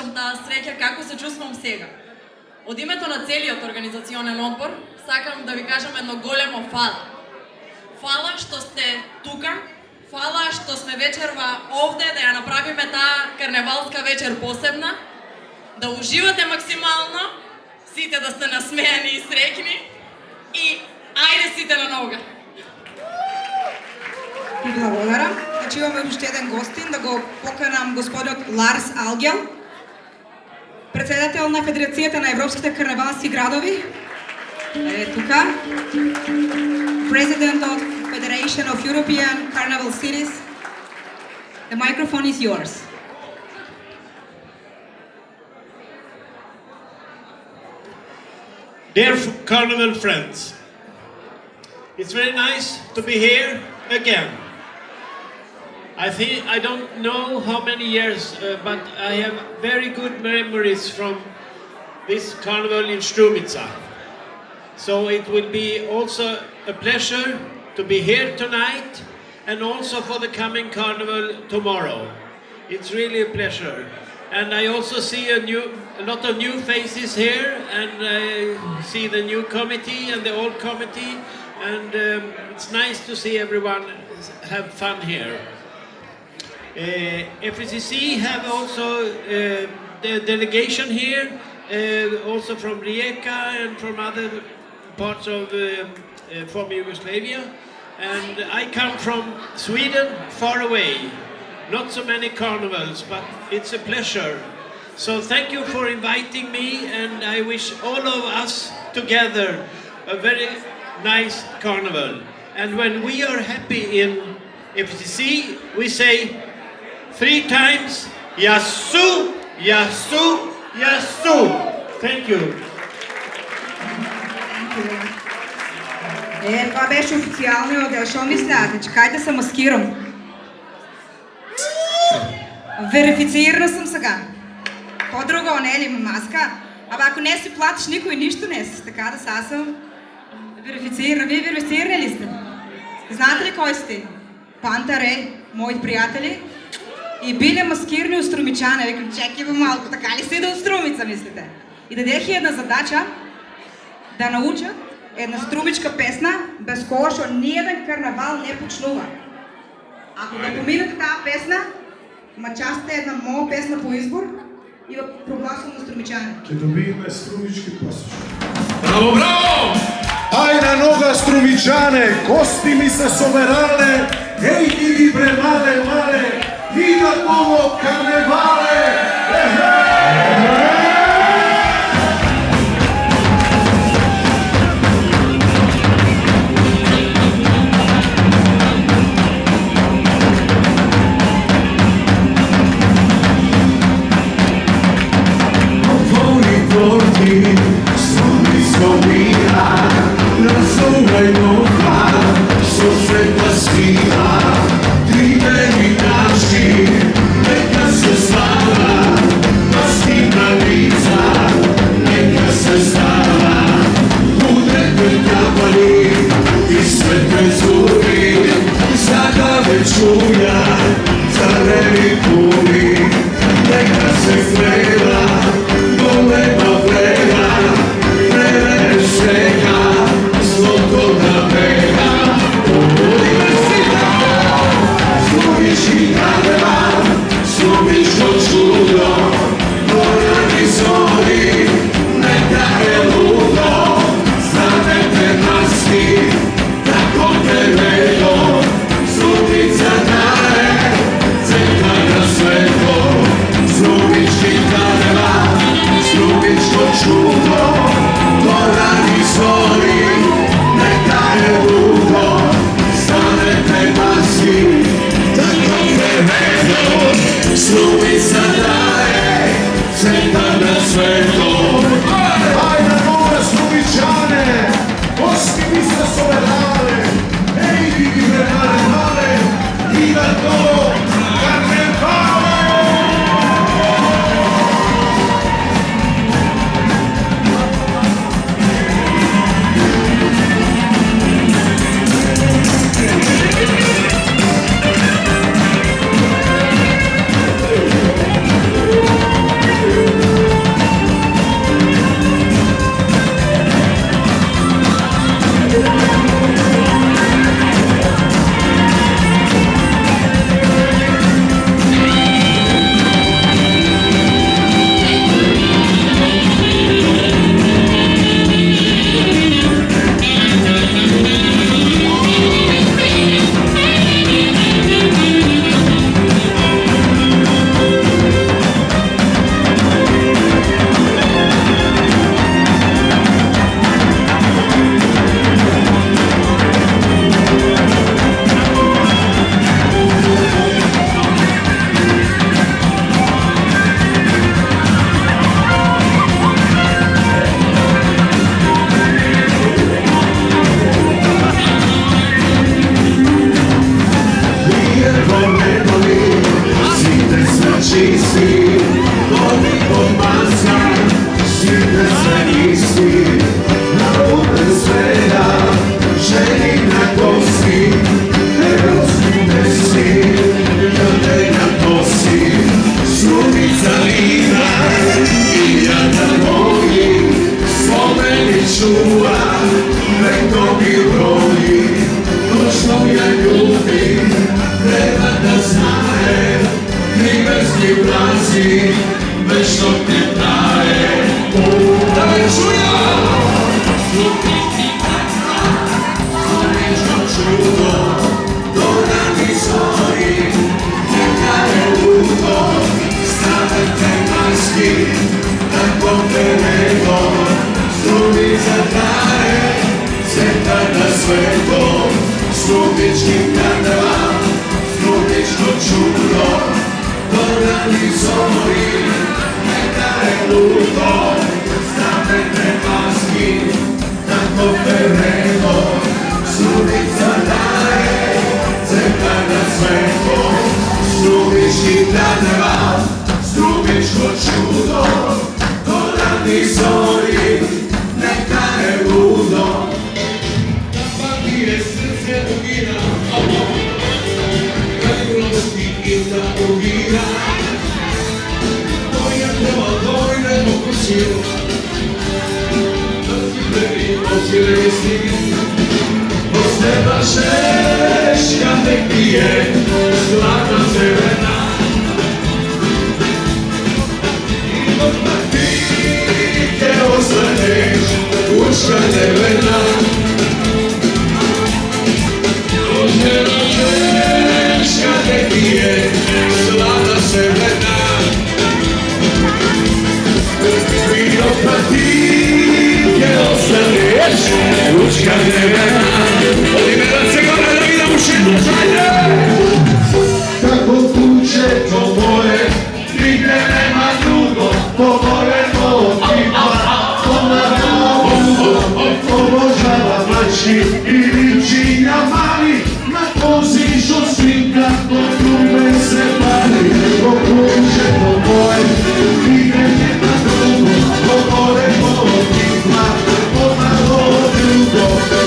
опишам таа среќа како се чувствувам сега. Од името на целиот организационен одбор, сакам да ви кажам едно големо фала. Фала што сте тука, фала што сме вечерва овде да ја направиме таа карневалска вечер посебна, да уживате максимално, сите да сте насмејани и среќни и ајде сите на нога. Благодарам. Значи имаме уште еден гостин, да го поканам господинот Ларс Алгел, председател на Федерацијата на европските карневалски градови. Е тука. President of Federation of European Carnival Cities. The microphone is yours. Dear Carnival friends, it's very nice to be here again. I don't know how many years, but I have very good memories from this carnival in Strumitsa. So it will be also a pleasure to be here tonight and also for the coming carnival tomorrow. It's really a pleasure. And I also see a lot of new faces here, and I see the new committee and the old committee, and it's nice to see everyone have fun here. FECC have also the delegation here, also from Rijeka and from other parts of former Yugoslavia, and I come from Sweden, far away. Not so many carnivals, but it's a pleasure. So thank you for inviting me, and I wish all of us together a very nice carnival. And when we are happy in FCC, we say 3 times, Yasu, Yasu, Yasu. Thank you. Това беше официалниот дел. Шо мислите? Чекај да се маскирам. Верифицирана съм сега. По-друго, не е ли маска? Абе, ако не си платиш, никой нищо не си. Така да сега съм верифицирана. Вие верифицирани ли сте? Знаете ли кой сте? Пантаре, мои приятели. И били маскирани от струмичане. Викам, чекай бе малко, така ли си да от струмица, мислите? И дадех една задача да научат една струмичка песна, без која ниеден карнавал не почнува. Ако да поминете тази песна, ма част е една моя песна по избор и прогласувам на струмичане. Ќе добиеме струмички пасош. Браво, браво! Ај на нога струмичане, гости ми се соберале, еј ги премале, мале, видат ово карневале! si, večno te traje. Daj čuja! Suvično čudo, do rani zori, neka je ludo, strane te maski, tako te nego, strumica traje, sveta na svetom, strumički karneval, strumično čudo, do rani zori, neka je ludo, strane te maski, tako te nego, strumica traje, sveta na svetom, strumički karneval, strumičko čudo, do rani zori, neka je ludo. Papire srce ugira, krajnosti i da ugira, moja treba dojne mogu silu, da ti prvi oči resni, od neba šeška nek pije, zlata zelena. Ostaneš, uška nevena, od neba češka ne pije, zlata sevena. Vino patike ostaneš, uška nevena. Odimela se gore da vidam u šetno žajde. Kako kuće to moje, nigde nema drugo, povoreno tipa. Obožava mlači i ličinja mali, na pozišu svinka, od trube se pali. Pokuće to moje, nigde nema drugo, povoreno tipa. Pomalo drugo,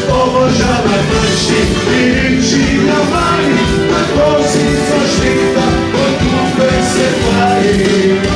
obožava mlači i ličinja mali, na pozišu svinka, od trube se pali.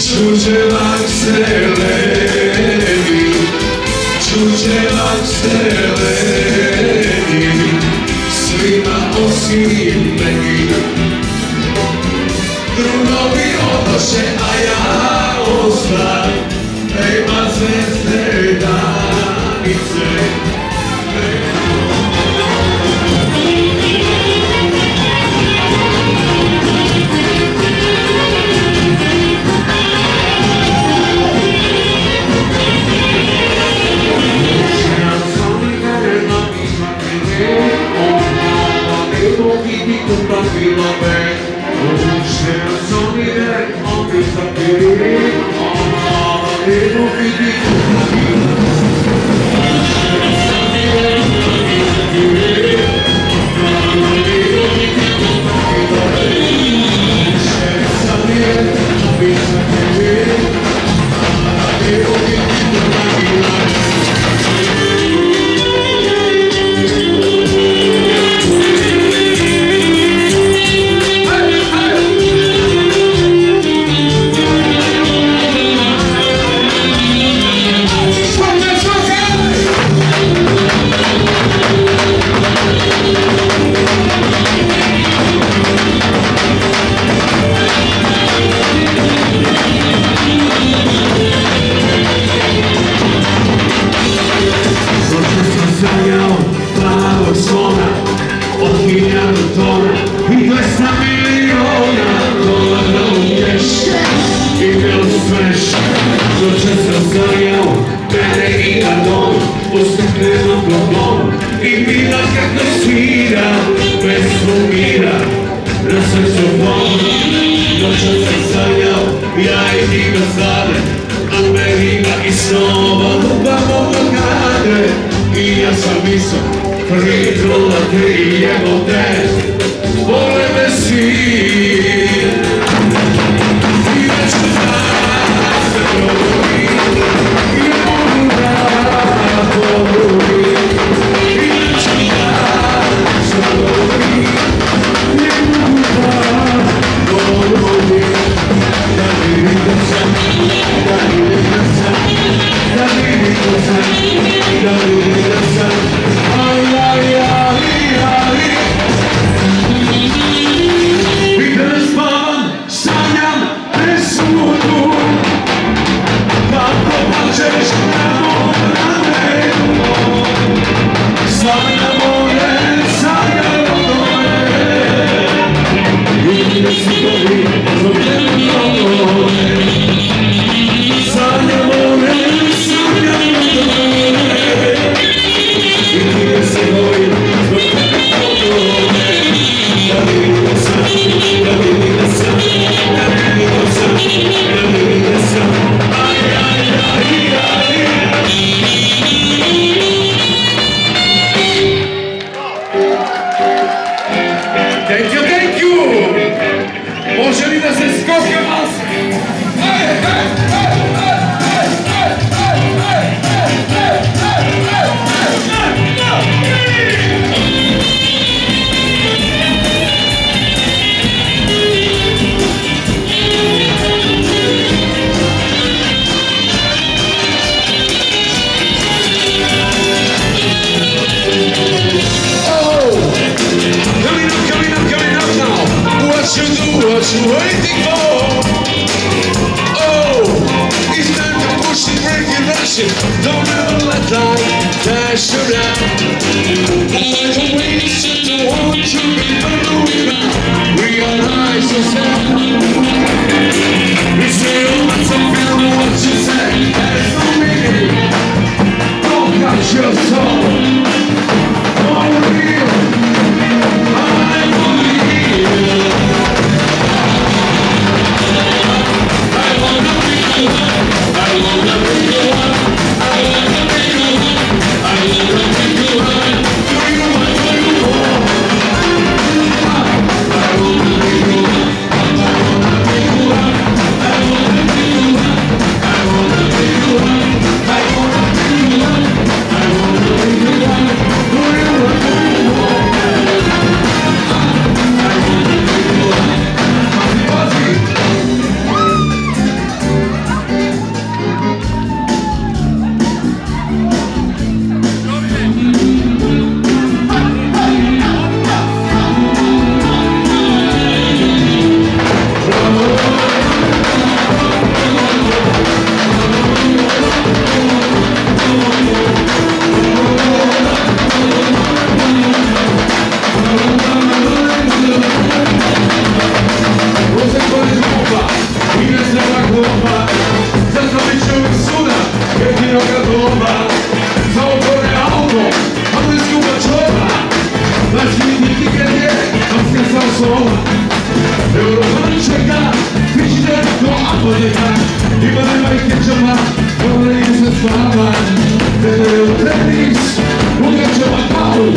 Čuđevak se levi, čuđevak se levi, svima osim meni. Drugovi odoše, a ja ostam, nema zvezde danice. I wanna be the one. vesela glova, za Zavićevih suda, jedinoga doma, za otvorne auto, a bez ljuba čova, naš vidni tiket je, Avstrija sa slova. Europan čeka, pićite do apodeka, ima nema i kečama, govorili se spava, vedere u tenis, ugačeva palu,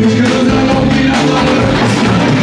iskada da robina, lavara snaga.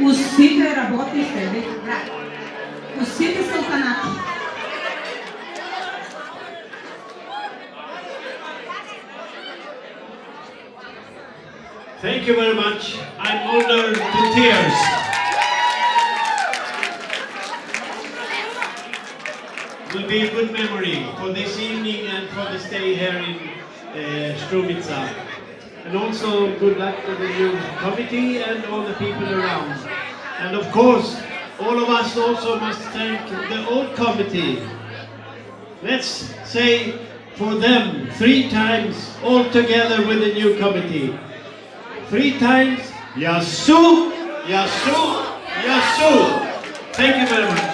Усите работите, усите салтанати. Thank you very much. I'm honored to tears. Will be a good memory for this evening and for the stay here in Strumitsa. And also good luck to the new committee and all the people around. And of course, all of us also must thank the old committee. Let's say for them 3 times all together with the new committee. 3 times, Yasu, Yasu, Yasu. Thank you very much.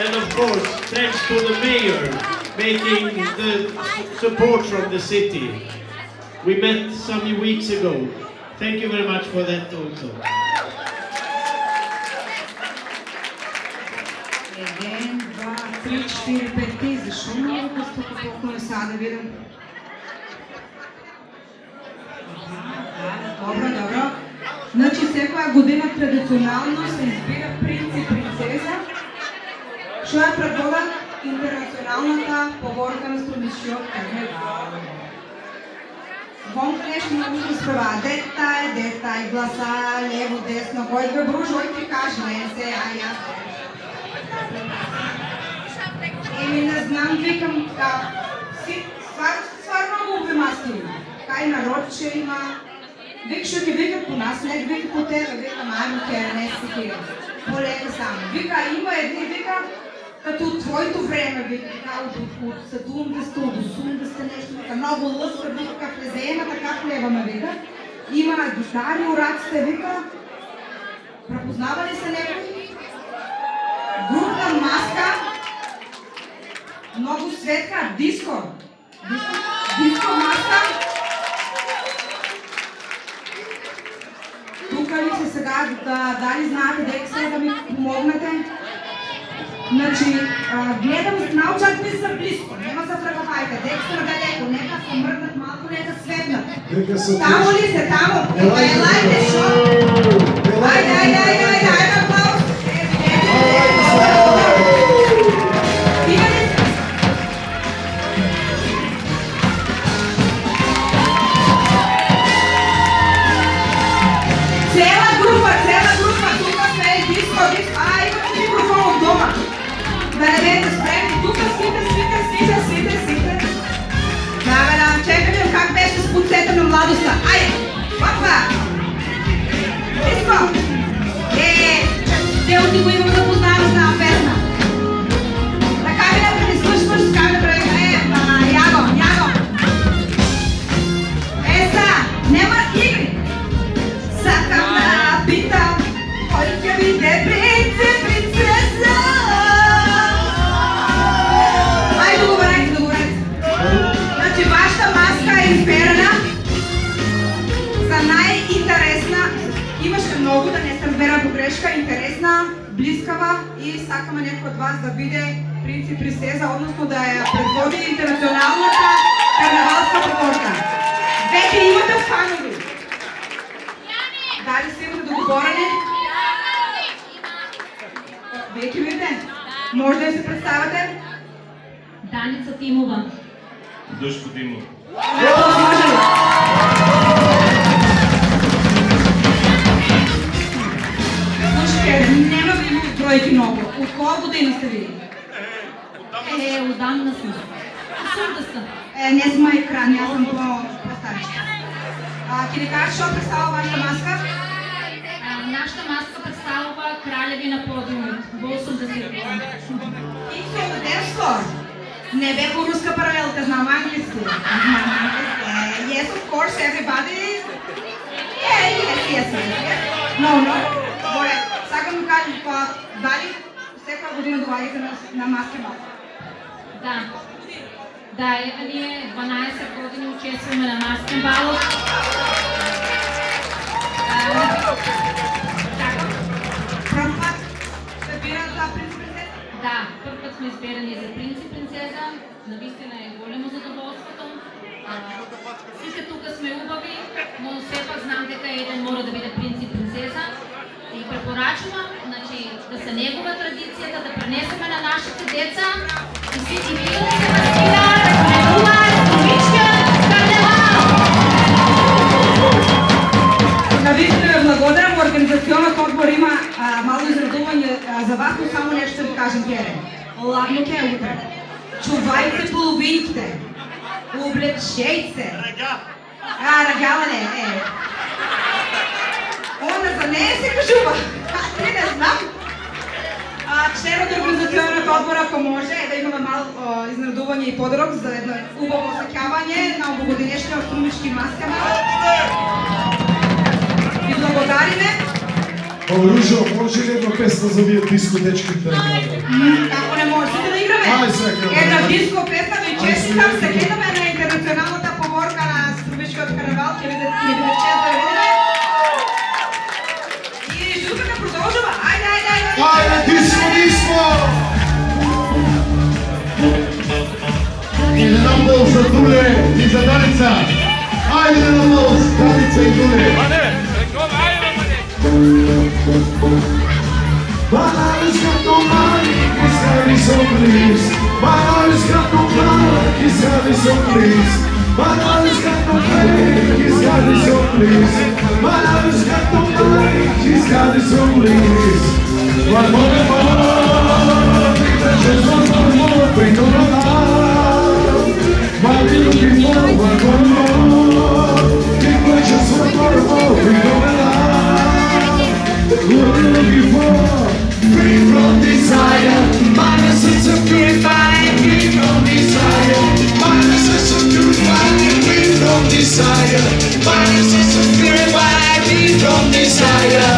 And of course, thanks to the mayor making the support from the city. We met some weeks ago. Thank you very much for that also. 1, 2, 3, 4, 5 ти. Защо много късно толкова сега да видим? Добро. Значи всяка година традиционално се избира принц и принцеса, що е предвода интернационалната поговорка на Струмишиот Карневал. Вон нещо много ще справа. Детай, гласа, лево, десно, кой бе бруж, кой ти каже, не се, аз. Не знам, викам така. Стварно много обимасти има. Кай народ ще има. Викаш, ще викат по нас, лек вика по тебе, викам, аймо керне си кира. По-лека само. Вика, има едни, вика, като от твоето време, вика, така, от 70-та, от 80-та нещо, вика, много лъска, вика, как влезеема, така хлебаме, вика. Има гитари, ураците, вика. Препознава ли се някой? Групна маска. Много светка, диско. Диско маска. Тук ли се сега, дали знаете дека сега да ми помогнете? Значи, гледам, научат ми са близко, нема се връгавайте, дека са далеко, нека се мръднат малко, нека светнат. Тамо ли се, тамо? Елайте, шо? Айде, аплауз! Има ли се? Цела група, тук сме диско, имате микрофон от дома. Да не бете спреми, тук свите. Да, чекай как беше с подсета на младостта. Айде, папа! Диско! Дело ти го имам да познавам с тази песна. Така ми да не слушваш, така ми да прави. Яго! Нема игри! Сакам да питам, кой ке виде принцеса? Айде, договорете. Значи, вашата маска е изперена за най-интересна. Имаше много, да не се разбера по грешка, интересна, близкава и сакаме някой от вас да биде принц и принцеза, odnosno да я предводи интернационалната карнавалска поговорка. Вече имате фанови. Дали си имате договорени? Вече видите? Може да я се представяте? Даница Тимова. Дъшко Тимов. Може ли? Слушайте, няма ви имам бройки много. От коя година сте ви? Отдамна съм. Сурда съм. Не сме екран, аз съм по-старичка. Ки ли кажеш, що представя вашата маска? Нашата маска представя кралеви на подиума. Бол съм да си ръкувам. И се дадеш скоро. Не бе по руска паралелка, знам английски. Yes, of course, everybody. Yes. No. Добре, сега ми кажем, дали всяка година долагате на маски бал? Да, ние 12 години участваме на маскен бал. Пръв път събират за принц и принцеза? Да, първ път сме избирани за принц и принцеза. Наистина е големо задоволството. Всички тук сме убави, но все пак знам дека един мора да биде принц и принцеза. И препоръчвам, да са негова традицията, да пренесеме на нашите деца и всички да се възпитават, да пренуват, комичка, карневал! Šejce. Рагаване, Onda za ne se kažuva. Ne znam. Член от организационният отбор, ако може, да имаме malo изненадуване и подарок за едно убаво осъкяване на облагоденешни астрономички маскama. И благодариме. Ружо, може ли една песна за вие дискотечките? Ако не можете да играме. Една диско песна ви честитам, се гледаме на интернационалната поборка на астрономичкият карнавал 1990. И жутката продължава. Айде, диско! И на мол за Дуле и за Даница. Айде на мол за Даница и Дуле. Banales canto male, che stai sorpris. Banales canto male, che stai sorpris. Banales canto male, che stai sorpris. Banales canto male, che stai sorpris. One more, just one more, bring on the love. My little more, one more, just one more, bring on the love. What are you looking for? Free from desire, my message of purifying. Free from desire, my message of purifying. Free from desire, my message of purifying. Free from desire.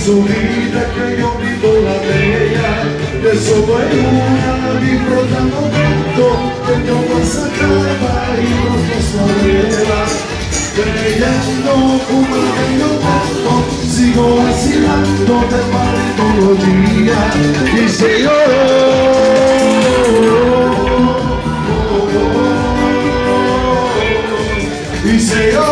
Su vida que yo vivo la bella, de solo hay una disfrutando tanto, que yo pasaba y los dos arriba, creyendo como que yo tanto, sigo vacilando de par todos los días, y si yo y si yo